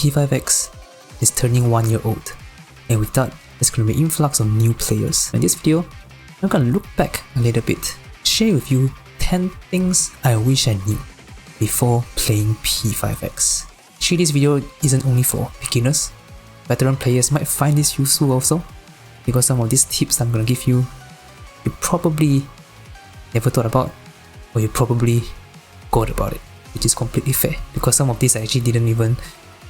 P5X is turning 1 year old, and with that, there's going to be an influx of new players. In this video, I'm going to look back a little bit, share with you 10 things I wish I knew before playing P5X. Actually, this video isn't only for beginners. Veteran players might find this useful also, because some of these tips I'm going to give you, you probably never thought about, or you probably forgot about it, which is completely fair, because some of these I actually didn't even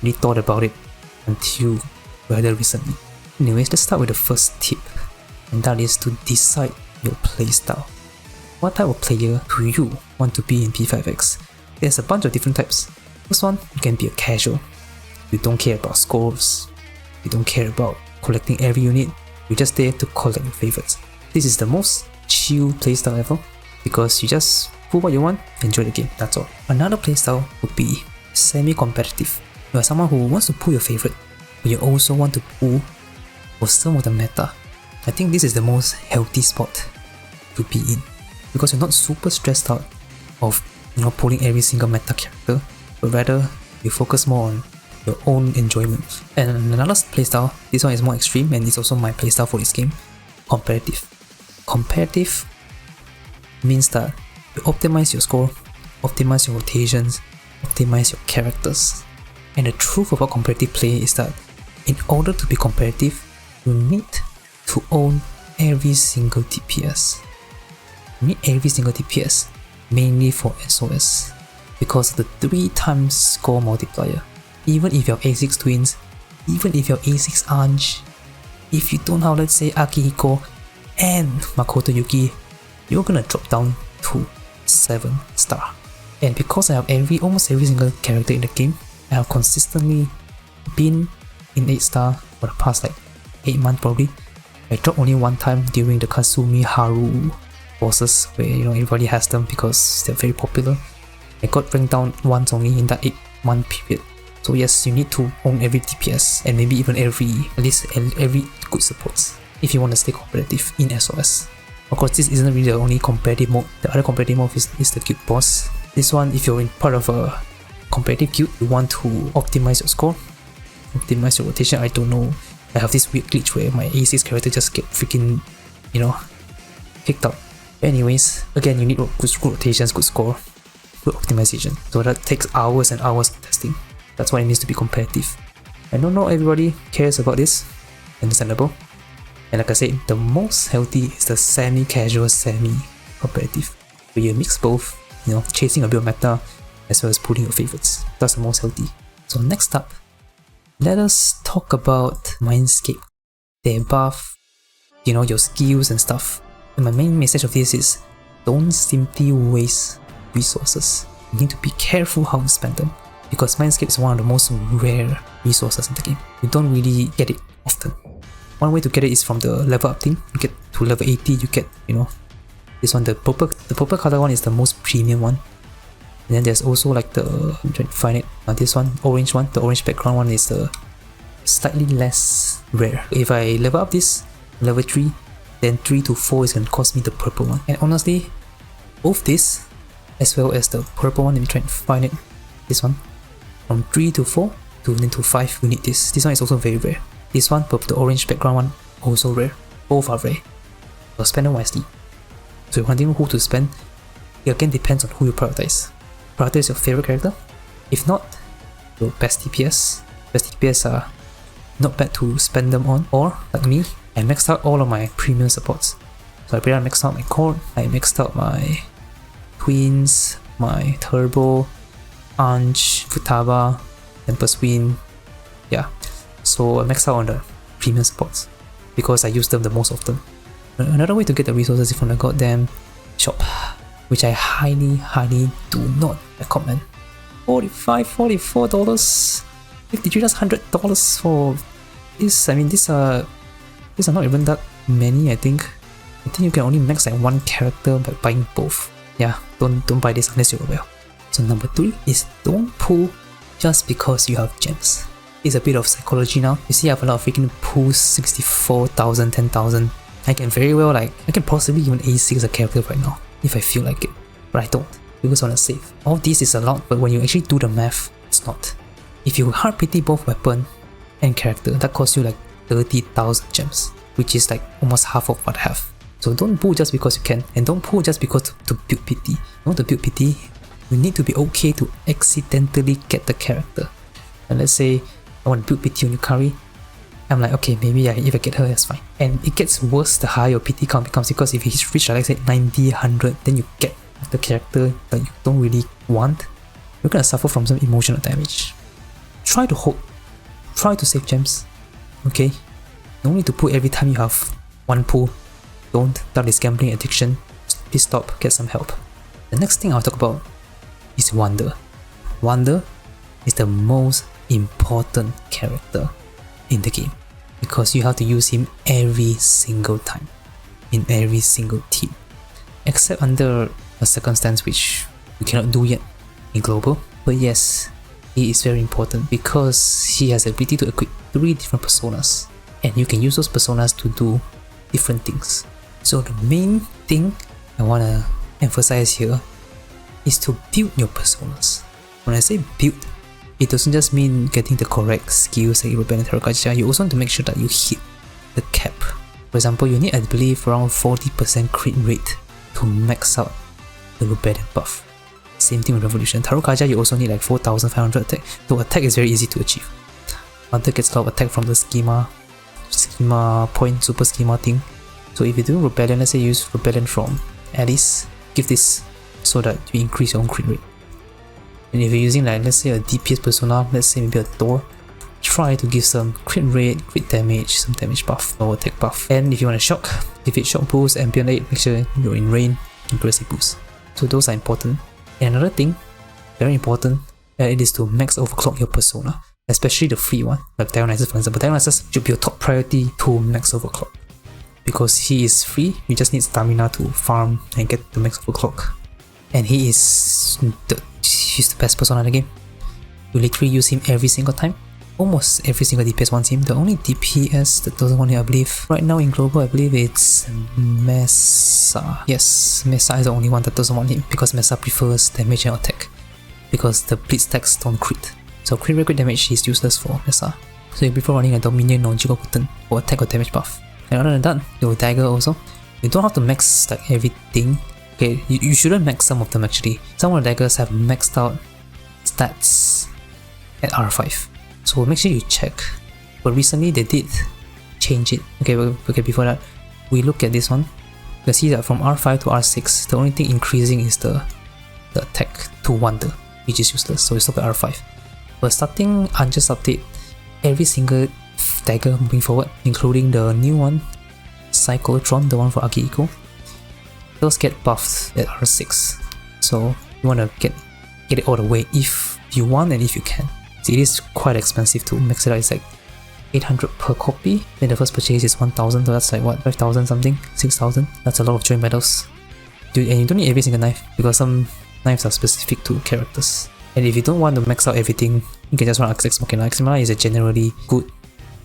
really thought about it until rather recently. Anyways, let's start with the first tip, and that is to decide your playstyle. What type of player do you want to be in P5X? There's a bunch of different types. First one, you can be a casual. You don't care about scores, you don't care about collecting every unit, you're just there to collect your favorites. This is the most chill playstyle ever, because you just pull what you want, enjoy the game, that's all. Another playstyle would be semi-competitive. You are someone who wants to pull your favorite, but you also want to pull for some of the meta. I think this is the most healthy spot to be in, because you're not super stressed out of pulling every single meta character, but rather you focus more on your own enjoyment. And another playstyle, this one is more extreme and it's also my playstyle for this game, competitive. Competitive means that you optimize your score, optimize your rotations, optimize your characters. And the truth about competitive play is that in order to be competitive, you need to own every single DPS. You need every single DPS, mainly for SOS, because of the 3x score multiplier. Even if you're A6 twins, even if you're A6 Anj, if you don't have, let's say, Akihiko and Makoto Yuki, you're gonna drop down to 7 star. And because I have almost every single character in the game, I have consistently been in 8 star for the past 8 months probably. I dropped only one time during the Kasumi Haru bosses, where everybody has them because they're very popular. I got ranked down once only in that 8-month period. So yes, you need to own every DPS and maybe even at least every good supports if you want to stay competitive in SOS. Of course, this isn't really the only competitive mode. The other competitive mode is the guild boss. This one, if you're in part of a competitive guild, you want to optimize your score, optimize your rotation. I don't know, I have this weird glitch where my A6 character just get freaking, kicked out. Anyways, again, you need good rotations, good score, good optimization. So that takes hours and hours of testing. That's what it means to be competitive. I know not everybody cares about this, understandable. And like I said, the most healthy is the semi-casual, semi-competitive, where you mix both, chasing a bit of meta as well as pulling your favorites. That's the most healthy. So next up, let us talk about Mindscape. They buff, your skills and stuff. And my main message of this is, don't simply waste resources. You need to be careful how you spend them, because Mindscape is one of the most rare resources in the game. You don't really get it often. One way to get it is from the level up thing. You get to level 80, you get, this one, the purple color one is the most premium one. And then there's also I'm trying to find it, this one, orange one, the orange background one is the slightly less rare. If I level up this, level 3, then 3 to 4 is going to cost me the purple one. And honestly, both this, as well as the purple one, let me try and find it, this one, from 3 to 4 to then to 5, we need this. This one is also very rare. This one, the orange background one, also rare. Both are rare. So spend them wisely. So you're wondering who to spend, it again depends on who you prioritize. Prioritize your favorite character. If not, your best DPS. Best DPS are not bad to spend them on. Or, like me, I maxed out all of my premium supports. So I maxed out my Cord, I maxed out my Twins, my Turbo, Anj, Futaba, Tempest Wind. Yeah, so I maxed out on the premium supports because I use them the most often. Another way to get the resources is from the goddamn shop, which I highly do not recommend. $44, 53, that's $100 for this. I mean, these are not even that many. I think you can only max one character by buying both. Yeah, don't buy this unless you're aware. So number 3 is don't pull just because you have gems. It's a bit of psychology now. You see, I have a lot of freaking pulls, 64,000, 10,000. I can very well I can possibly even A6 a character right now if I feel like it, but I don't because I want to save. All this is allowed, but when you actually do the math, it's not. If you hard pity both weapon and character, that costs you like 30,000 gems, which is like almost half of what I have. So don't pull just because you can, and don't pull just because to build pity. Not to build pity, you need to be okay to accidentally get the character. And let's say I want to build pity on Yukari, I'm like, okay, maybe if I get her, that's fine. And it gets worse the higher your PT count becomes, because if you reach like say 90, 100, then you get the character that you don't really want, you're gonna suffer from some emotional damage. Try to hold, try to save gems, okay? No need to pull every time you have one pull. Don't, that is gambling addiction. Please stop, get some help. The next thing I'll talk about is Wonder. Wonder is the most important character in the game, because you have to use him every single time, in every single team, except under a circumstance which we cannot do yet in global. But yes, he is very important because he has the ability to equip 3 different personas, and you can use those personas to do different things. So the main thing I want to emphasize here is to build your personas. When I say build, it doesn't just mean getting the correct skills like Rebellion Terrakaja. You also want to make sure that you hit the cap. For example, you need, I believe, around 40% crit rate to max out the Rebellion buff. Same thing with Revolution. Terrakaja, you also need like 4,500 attack. So attack is very easy to achieve. Hunter gets a lot of attack from the schema point, super schema thing. So if you're doing Rebellion, let's say you use Rebellion from Alice, give this so that you increase your own crit rate. And if you're using like, let's say a DPS persona, let's say maybe a Thor, try to give some crit rate, crit damage, some damage buff or attack buff. And if you want to shock, give it shock boost, ambient aid, make sure you're in rain, aggressive boost. So those are important. And another thing, very important, it is to max overclock your persona, especially the free one, like Dionysus for example. Dionysus should be your top priority to max overclock, because he is free, you just need stamina to farm and get the max overclock. And he's the best persona in the game. You literally use him every single time. Almost every single DPS wants him. The only DPS that doesn't want him, I believe, right now in global, I believe it's Mesa. Yes, Mesa is the only one that doesn't want him, because Mesa prefers damage and attack, because the blitz stacks don't crit. So crit rate, crit damage is useless for Mesa. So you prefer running a Dominion or Jigokuten for attack or damage buff. And other than that, your dagger also. You don't have to max like everything. Okay, you shouldn't max some of them actually. Some of the daggers have maxed out stats at R5. So make sure you check. But recently they did change it. Okay, before that, we look at this one. You can see that from R5 to R6, the only thing increasing is the attack to Wonder, which is useless, so we stop at R5. But starting Unjust update, every single dagger moving forward, including the new one, Cyclotron, the one for Akihiko, those get buffed at R6. So you want to get it all the way if you want and if you can. So it is quite expensive to max it out. It's like 800 per copy. Then the first purchase is 1,000, so that's like what, 5,000 something, 6,000. That's a lot of joint medals. And you don't need every single knife, because some knives are specific to characters. And if you don't want to max out everything, you can just run Ex Machina. Ex Machina is a generally good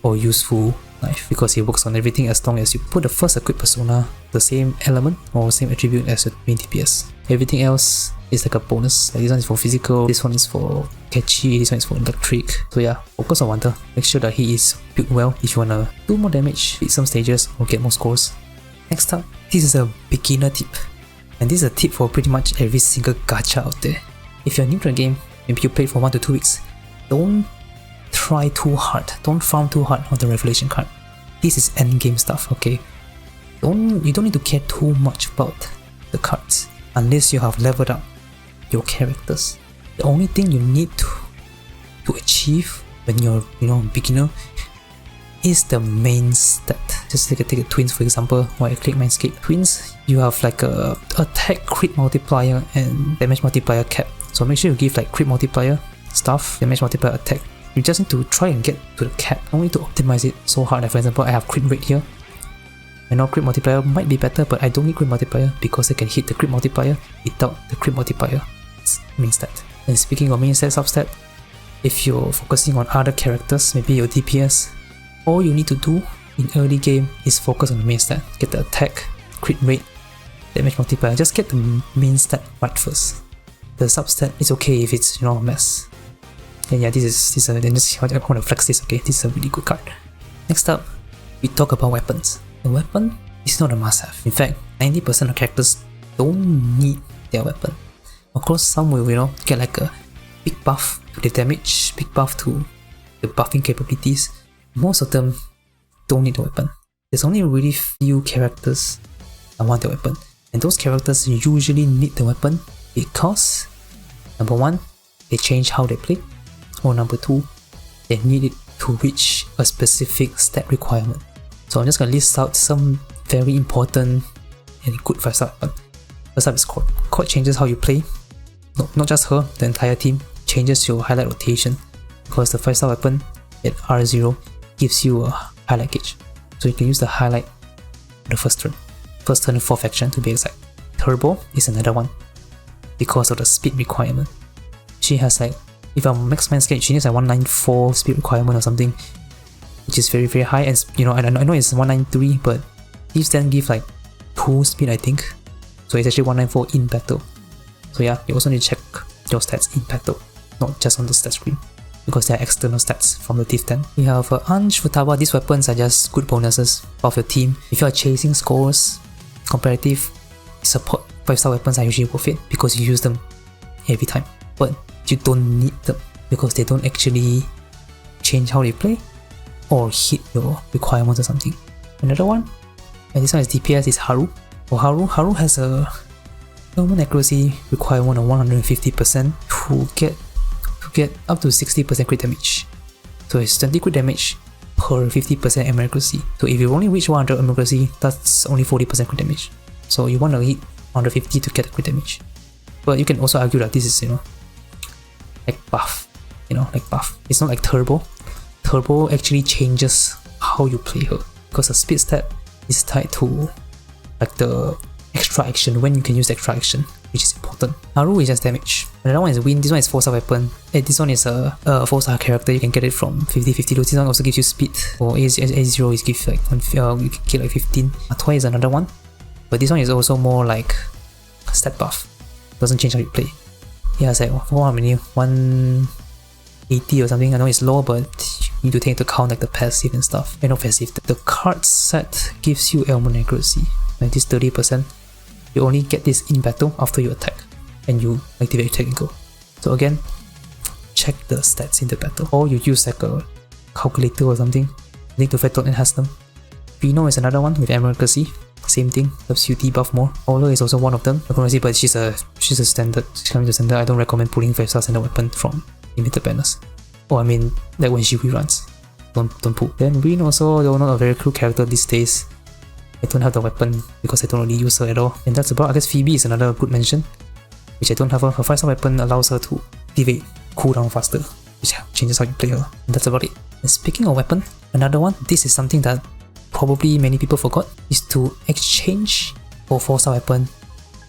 or useful knife, because it works on everything as long as you put the first equipped persona the same element or same attribute as your main DPS. Everything else is like a bonus. Like this one is for physical, this one is for catchy, this one is for electric. So yeah, focus on Wonder. Make sure that he is built well if you wanna do more damage, beat some stages or get more scores. Next up, this is a beginner tip. And this is a tip for pretty much every single gacha out there. If you're new to the game, maybe you played for 1 to 2 weeks, don't try too hard. Don't farm too hard on the Revelation card. This is endgame stuff, okay? You don't need to care too much about the cards unless you have leveled up your characters. The only thing you need to achieve when you're beginner is the main stat. Just take a twins for example. While I click Mindscape twins, you have like a attack crit multiplier and damage multiplier cap. So make sure you give like crit multiplier stuff, damage multiplier, attack. You just need to try and get to the cap. Don't need to optimize it so hard. Like for example, I have crit rate here. I know crit multiplier might be better, but I don't need crit multiplier because I can hit the crit multiplier without the crit multiplier main stat. And speaking of main stat, substat, if you're focusing on other characters, maybe your DPS, all you need to do in early game is focus on the main stat. Get the attack, crit rate, damage multiplier. Just get the main stat right first. The substat is okay if it's a mess. And yeah, this is then just I want to flex this. Okay, this is a really good card. Next up, we talk about weapons. The weapon is not a must-have. In fact, 90% of characters don't need their weapon. Of course, some will, get like a big buff to the damage, big buff to the buffing capabilities. Most of them don't need the weapon. There's only really few characters that want the weapon. And those characters usually need the weapon because, number one, they change how they play. Or number two, they need it to reach a specific stat requirement. So I'm just going to list out some very important and good 5-star weapon. First up is Cord. Cord changes how you play. No, not just her, the entire team changes your highlight rotation because the 5-star weapon at R0 gives you a highlight gauge. So you can use the highlight for the first turn. First turn 4th action to be exact. Turbo is another one because of the speed requirement. She has like, if I'm max man scared, she needs like 194 speed requirement or something, which is very very high. And I know it's 193, but these then give like 2 speed I think. So it's actually 194 in battle. So yeah, you also need to check your stats in battle, not just on the stat screen, because there are external stats from the Thief 10. We have Anj, Futaba. These weapons are just good bonuses of your team. If you are chasing scores, competitive, support 5-star weapons are usually worth it because you use them every time. But you don't need them because they don't actually change how they play or hit your requirements or something. Another one, and this one is DPS, is Haru. For Haru has a normal accuracy requirement of 150% to get up to 60% crit damage. So it's 20 crit damage per 50% accuracy. So if you only reach 100 accuracy, that's only 40% crit damage. So you want to hit 150 to get the crit damage. But you can also argue that this is, like buff. Like buff. It's not like Turbo. Turbo actually changes how you play her because the speed stat is tied to like the extra action, when you can use extra action, which is important. Haru is just damage. Another one is Wind. This one is 4-star weapon. This one is a 4-star character. You can get it from 50-50. This one also gives you speed. Or A0 is give like you can get like 15. Toy is another one, but this one is also more like stat buff. Doesn't change how you play. Yeah, it's like how many? 180 or something. I know it's low, but you need to take into account like the passive and stuff. And offensive. The card set gives you element accuracy. Like this 30%. You only get this in battle after you attack and you activate technical. So again, check the stats in the battle, or you use like a calculator or something. Link to Factor enhance them. Pino is another one with accuracy. Same thing, helps you debuff more. Ola is also one of them. Accuracy, but she's a standard. She's coming to standard. I don't recommend pulling 5-star standard weapon from limited banners. Or I mean, like when she reruns. Don't pull. Then Rin also, though not a very cool character these days. I don't have the weapon because I don't really use her at all. And that's about, I guess Phoebe is another good mention, which I don't have her. Her 5-star weapon allows her to activate cooldown faster, which changes how you play her. And that's about it. And speaking of weapon, another one, this is something that probably many people forgot, is to exchange for 4-star weapon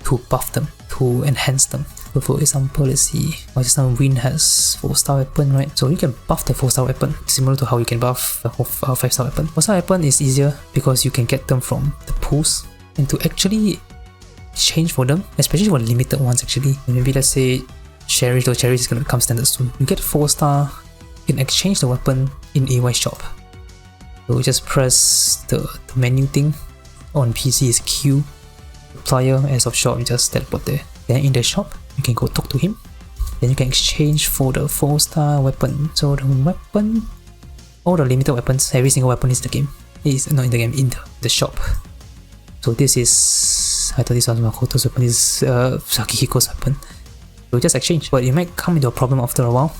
to buff them, to enhance them. So for example, let's see, just now Wind has 4-star weapon, right? So you can buff the 4-star weapon, similar to how you can buff a 5-star weapon. 4-star weapon is easier because you can get them from the pools, and to actually exchange for them, especially for limited ones actually. Maybe let's say Cherish, though Cherish is going to become standard soon. You get 4-star, you can exchange the weapon in AY shop. So just press the menu thing. On PC is Q. Player, as of shop, you just teleport there. Then in the shop, you can go talk to him. Then you can exchange for the 4-star weapon. So the weapon, all the limited weapons, every single weapon is in the game. Is not in the game, in the shop. So this is, I thought this was Makoto's weapon, this is Sakihiko's weapon. So just exchange. But it might come into a problem after a while.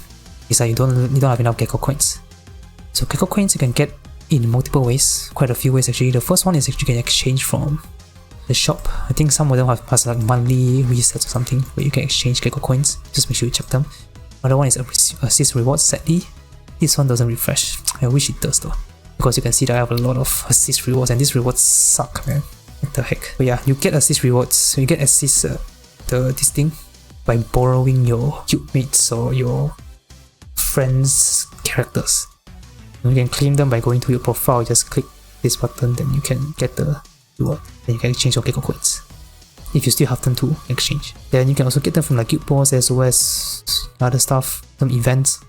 It's like you don't have enough Gecko coins. So Gecko coins you can get in multiple ways, quite a few ways actually. The first one is actually you can exchange from the shop. I think some of them has like monthly resets or something where you can exchange Gecko coins. Just make sure you check them. Another one is assist rewards. Sadly, this one doesn't refresh. I wish it does though, because you can see that I have a lot of assist rewards and these rewards suck, man. What the heck? But yeah, you get assist rewards. So you get assist this thing by borrowing your guild mates or your friends' characters. You can claim them by going to your profile. Just click this button, then you can get the reward. Then you can exchange your Gecko coins if you still have them to exchange. Then you can also get them from like guild boss as well as other stuff, some events.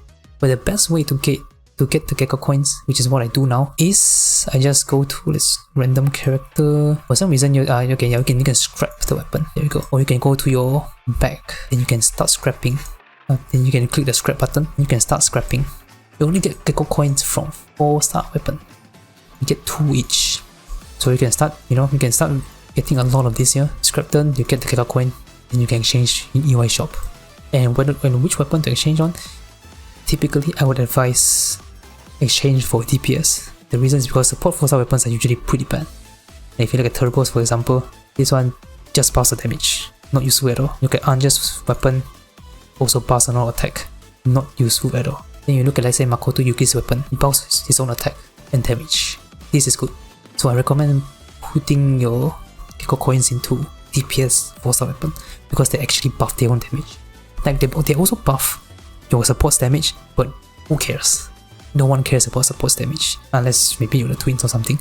But the best way to get the Gecko coins, which is what I do now, is I just go to this random character. For some reason, you can scrap the weapon. There you go. Or you can go to your bag, then you can start scrapping. Then you can click the scrap button. You can start scrapping. You only get Gecko coins from 4-star weapon. You get 2 each. So you can start, you can start getting a lot of this here. Scrap done, you get the Kailux coin, and you can exchange in EY shop. And which weapon to exchange on? Typically, I would advise exchange for DPS. The reason is because support 4-star weapons are usually pretty bad. And if you look at turbos, for example, this one just buffs the damage, not useful at all. Look at Anja's weapon, also buffs another attack, not useful at all. Then you look at, let's say, Makoto Yuki's weapon, it buffs his own attack and damage. This is good. So I recommend putting your Gecko coins into DPS 4-star weapon because they actually buff their own damage. Like they also buff your support's damage, but who cares? No one cares about support's damage unless maybe you're the twins or something.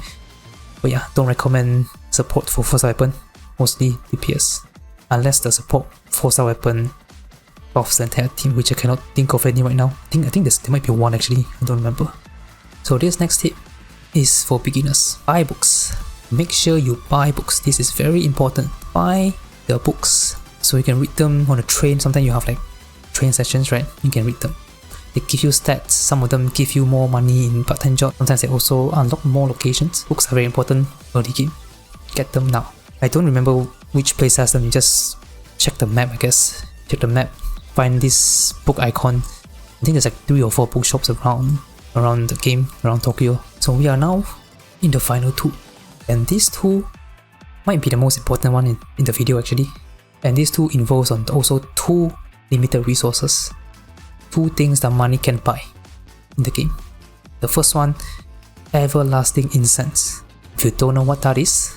But yeah, don't recommend support for 4-star weapon, mostly DPS. Unless the support 4-star weapon buffs the entire team, which I cannot think of any right now. I think there might be one actually, I don't remember. So this next tip is for beginners. Buy books. Make sure you buy books. This is very important. Buy the books so you can read them on a train. Sometimes you have like train sessions, right? You can read them. They give you stats. Some of them give you more money in part-time job. Sometimes they also unlock more locations. Books are very important early game. Get them now. I don't remember which place has them. You just check the map, I guess. Check the map. Find this book icon. I think there's like 3 or 4 bookshops around the game, around Tokyo. So we are now in the final 2. And these 2 might be the most important one in the video actually. And these 2 involves on also 2 limited resources. 2 things that money can buy in the game. The first one, Everlasting Incense. If you don't know what that is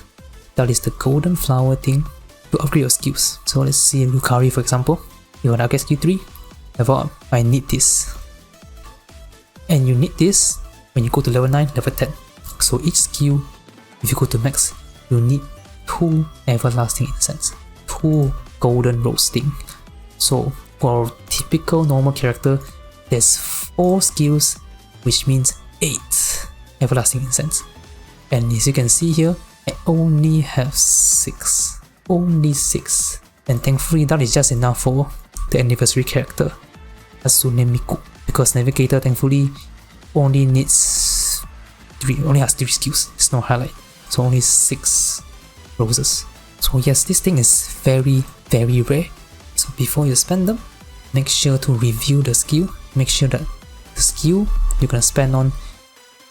the golden flower thing to upgrade your skills. So let's see Lucari for example. You want to get skill 3? I need this. And you need this when you go to level 9, level 10. So each skill, if you go to max, you need 2 Everlasting Incense, 2 golden roasting. So for a typical normal character, there's 4 skills, which means 8 Everlasting Incense. And as you can see here, I only have 6. Only 6. And thankfully that is just enough for the anniversary character, Asune Miku. Because Navigator thankfully only has 3 skills, it's no highlight. So only 6 roses. So yes, this thing is very, very rare. So before you spend them, make sure to review the skill. Make sure that the skill you're gonna spend on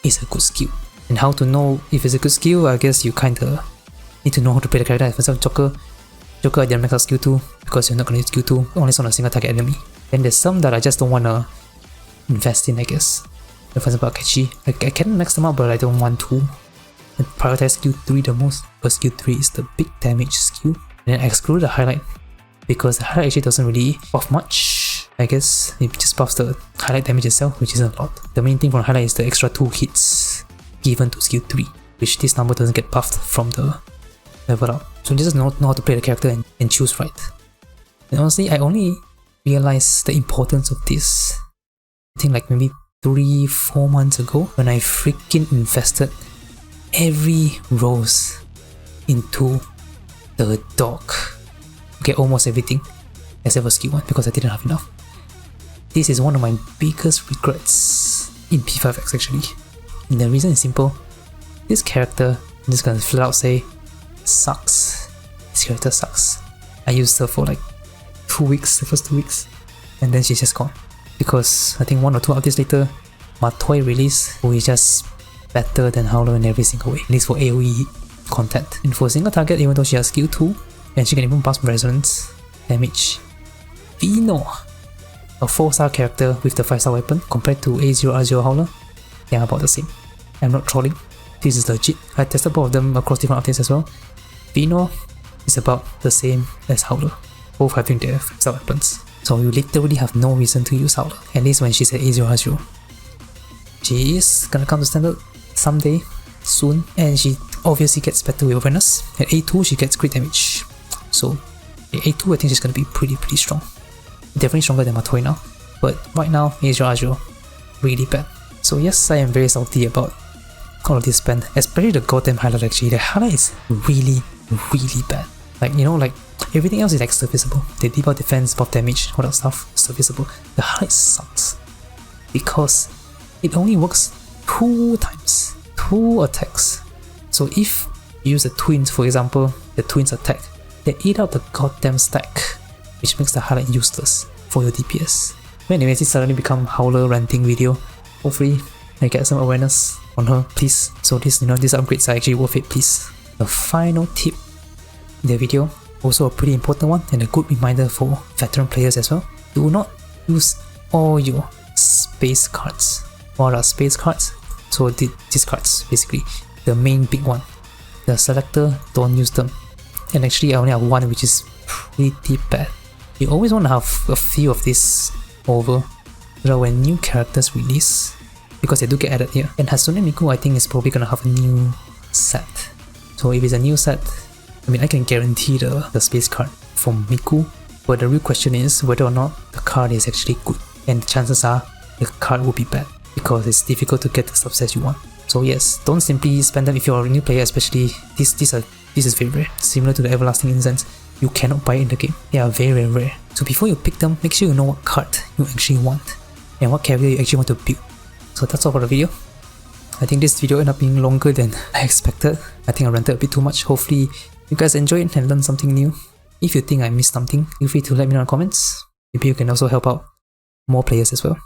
is a good skill. And how to know if it's a good skill, I guess you kinda need to know how to play the character. For example, Joker I didn't max out skill 2 because you're not gonna use skill 2 only on a single target enemy. Then there's some that I just don't wanna invest in, I guess. For example, Akechi, I can max them out, but I don't want to. I prioritize skill 3 the most, because skill 3 is the big damage skill. And then I exclude the highlight, because the highlight actually doesn't really buff much. I guess it just buffs the highlight damage itself, which isn't a lot. The main thing for the highlight is the extra 2 hits given to skill 3, which this number doesn't get buffed from the level up. So just know how to play the character and choose right. And honestly, I only realized the importance of this, I think like maybe 3-4 months ago, when I freaking invested every rose into the dog. Okay, almost everything except for skill 1 because I didn't have enough. This is one of my biggest regrets in P5X actually. And the reason is simple. This character, I'm just gonna flat out say, sucks. This character sucks. I used her for like 2 weeks, the first 2 weeks, and then she's just gone. Because I think 1 or 2 updates later, Matoi release, who is just better than Howler in every single way, at least for AoE content. And for a single target, even though she has skill 2, and she can even buff resonance damage. Vino, a 4-star character with the 5-star weapon, compared to A0R0 Howler, they are about the same. I'm not trolling, this is legit. I tested both of them across different updates as well. Vino is about the same as Howler, both having their 5-star weapons. So you literally have no reason to use Howler, at least when she's at A0R0. She is gonna come to standard someday, soon, and she obviously gets better with awareness. At A2 she gets crit damage. So at A2 I think she's gonna be pretty strong. Definitely stronger than Matoi now. But right now, A0R0, really bad. So yes, I am very salty about all of this spend, especially the goddamn highlight actually. The highlight is really bad. Like, you know, like everything else is like serviceable. The debuff defense, buff damage, all that stuff, serviceable. The highlight sucks because it only works 2 times, 2 attacks. So if you use the twins, for example, the twins attack, they eat up the goddamn stack, which makes the highlight useless for your DPS. But anyways, this suddenly become Howler ranting video. Hopefully I get some awareness on her, please. So this, you know, these upgrades are actually worth it, please. The final tip in the video, also a pretty important one and a good reminder for veteran players as well. Do not use all your space cards. What are space cards? So these cards, basically, the main big one. The selector, don't use them. And actually I only have one, which is pretty bad. You always want to have a few of these over, so that when new characters release, because they do get added here. And Hatsune Miku, I think, is probably gonna have a new set. So if it's a new set, I mean, I can guarantee the space card from Miku, but the real question is whether or not the card is actually good. And the chances are the card will be bad, because it's difficult to get the subsets you want. So yes, don't simply spend them if you're a new player, especially this is very rare. Similar to the Everlasting Incense, you cannot buy it in the game. They are very rare. So before you pick them, make sure you know what card you actually want and what character you actually want to build. So that's all for the video. I think this video ended up being longer than I expected. I think I ranted a bit too much. Hopefully you guys enjoyed and learned something new. If you think I missed something, feel free to let me know in the comments. Maybe you can also help out more players as well.